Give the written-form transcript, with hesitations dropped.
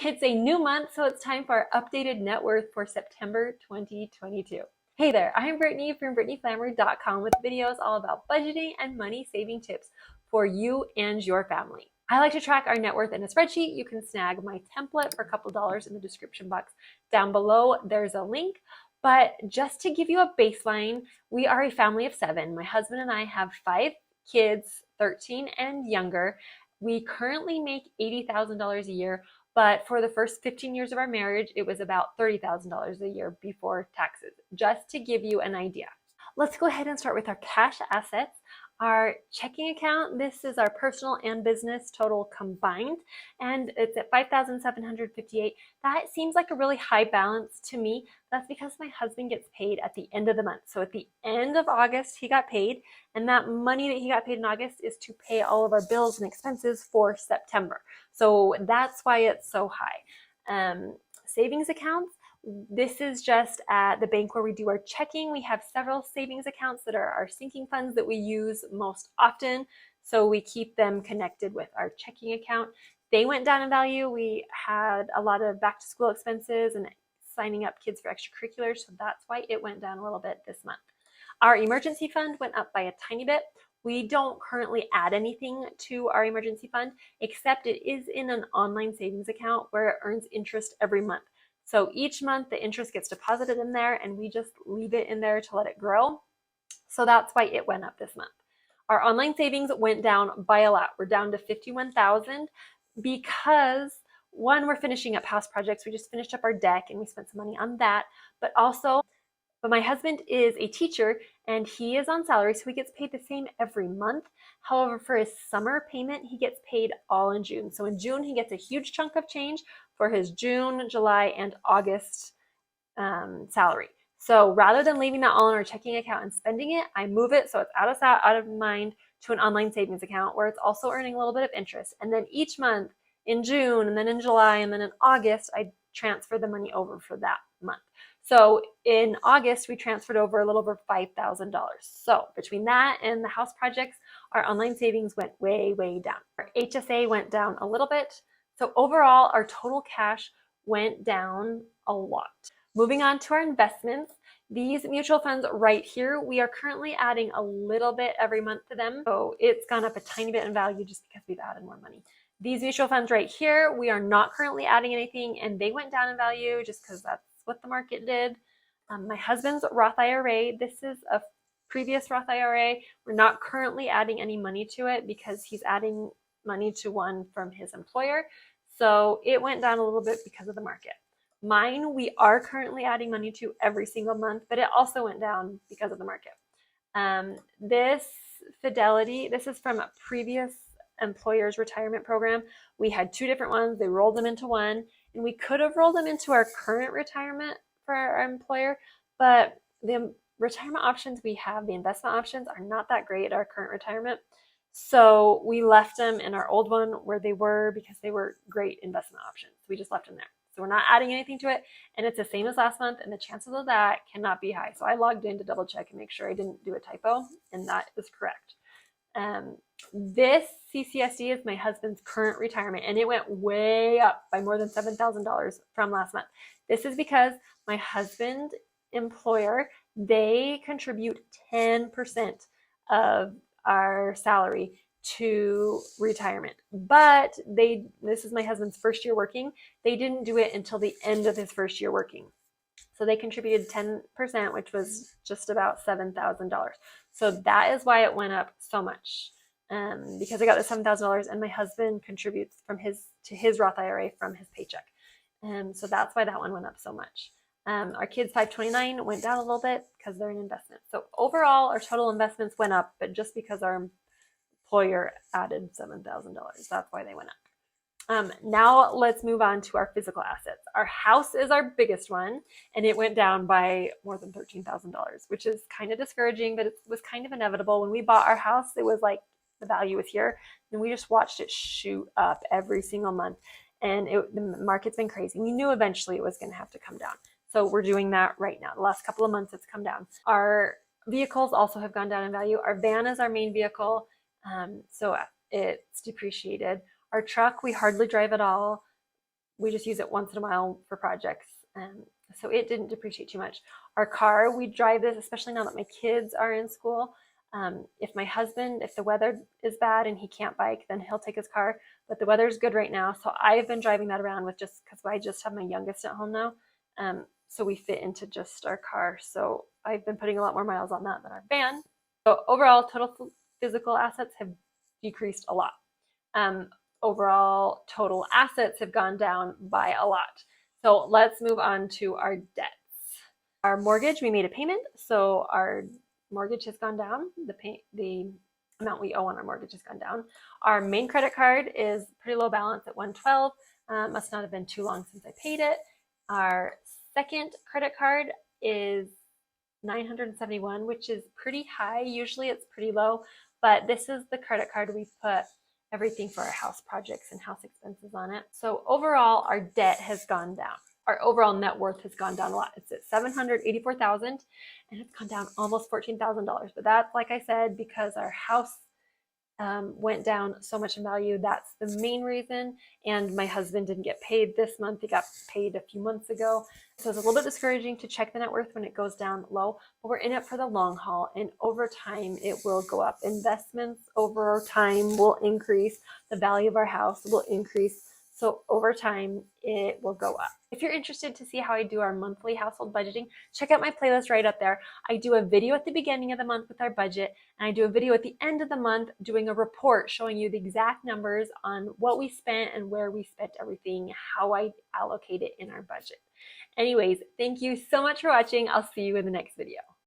It's a new month, so it's time for our updated net worth for September 2022. Hey there, I'm Brittany from BrittanyFlammer.com with videos all about budgeting and money saving tips for you and your family. I like to track our net worth in a spreadsheet. You can snag my template for a couple dollars in the description box down below. There's a link. But just to give you a baseline, we are a family of 7. My husband and I have 5 kids, 13 and younger. We currently make $80,000 a year. But for the first 15 years of our marriage, it was about $30,000 a year before taxes, just to give you an idea. Let's go ahead and start with our cash assets. Our checking account, this is our personal and business total combined, and it's at $5,758. That seems like a really high balance to me. That's because my husband gets paid at the end of the month. So at the end of August, he got paid, and that money that he got paid in August is to pay all of our bills and expenses for September. So that's why it's so high. Savings accounts, this is just at the bank where we do our checking. We have several savings accounts that are our sinking funds that we use most often. So we keep them connected with our checking account. They went down in value. We had a lot of back to school expenses and signing up kids for extracurriculars. So that's why it went down a little bit this month. Our emergency fund went up by a tiny bit. We don't currently add anything to our emergency fund, except it is in an online savings account where it earns interest every month. So each month the interest gets deposited in there and we just leave it in there to let it grow. So that's why it went up this month. Our online savings went down by a lot. We're down to 51,000 because one, we're finishing up house projects. We just finished up our deck and we spent some money on that, but my husband is a teacher and he is on salary, so he gets paid the same every month. However, for his summer payment, he gets paid all in June. So in June, he gets a huge chunk of change for his June, July, and August salary. So rather than leaving that all in our checking account and spending it, I move it so it's out of sight, out of mind to an online savings account where it's also earning a little bit of interest. And then each month in June, and then in July, and then in August, I transfer the money over for that month. So in August, we transferred over a little over $5,000. So between that and the house projects, our online savings went way, way down. Our HSA went down a little bit. So overall, our total cash went down a lot. Moving on to our investments, these mutual funds right here, we are currently adding a little bit every month to them. So it's gone up a tiny bit in value just because we've added more money. These mutual funds right here, we are not currently adding anything and they went down in value just because that's what the market did. My husband's Roth IRA, this is a previous Roth IRA. We're not currently adding any money to it because he's adding money to one from his employer. So it went down a little bit because of the market. Mine, we are currently adding money to every single month, but it also went down because of the market. This Fidelity, this is from a previous employer's retirement program. We had 2 different ones. They rolled them into one, and we could have rolled them into our current retirement for our employer, but the retirement options we have, the investment options, are not that great at our current retirement. So we left them in our old one where they were because they were great investment options. We just left them there. So we're not adding anything to it, and it's the same as last month, and the chances of that cannot be high. So I logged in to double check and make sure I didn't do a typo, and that is correct. This CCSD is my husband's current retirement, and it went way up by more than $7,000 from last month. This is because my husband's employer, they contribute 10% of our salary to retirement, but this is my husband's first year working. They didn't do it until the end of his first year working. So they contributed 10%, which was just about $7,000. So that is why it went up so much, because I got the $7,000 and my husband contributes to his Roth IRA from his paycheck. So that's why that one went up so much. Our kids 529 went down a little bit because they're an investment. So overall, our total investments went up, but just because our employer added $7,000, that's why they went up. Now let's move on to our physical assets. Our house is our biggest one, and it went down by more than $13,000, which is kind of discouraging, but it was kind of inevitable. When we bought our house, it was like the value was here, and we just watched it shoot up every single month, and the market's been crazy. We knew eventually it was going to have to come down. So we're doing that right now. The last couple of months, it's come down. Our vehicles also have gone down in value. Our van is our main vehicle, so it's depreciated. Our truck, we hardly drive at all. we just use it once in a while for projects. So it didn't depreciate too much. Our car, we drive this, especially now that my kids are in school. If the weather is bad and he can't bike, then he'll take his car. But the weather's good right now, so I've been driving that around with just because I just have my youngest at home now. So we fit into just our car. So I've been putting a lot more miles on that than our van. So overall, total physical assets have decreased a lot. Overall, total assets have gone down by a lot. So let's move on to our debts. Our mortgage, we made a payment, so our mortgage has gone down. The amount we owe on our mortgage has gone down. Our main credit card is pretty low balance at 112. Must not have been too long since I paid it. Our second credit card is 971, which is pretty high. Usually it's pretty low, but this is the credit card we put everything for our house projects and house expenses on it. So overall, our debt has gone down. Our overall net worth has gone down a lot. It's at $784,000, and it's gone down almost $14,000. But that's, like I said, because our house went down so much in value. That's the main reason. And my husband didn't get paid this month. He got paid a few months ago. So it's a little bit discouraging to check the net worth when it goes down low, but we're in it for the long haul, and over time it will go up. Investments over time will increase. The value of our house will increase. So over time, it will go up. If you're interested to see how I do our monthly household budgeting, check out my playlist right up there. I do a video at the beginning of the month with our budget, and I do a video at the end of the month doing a report showing you the exact numbers on what we spent and where we spent everything, how I allocate it in our budget. Anyways, thank you so much for watching. I'll see you in the next video.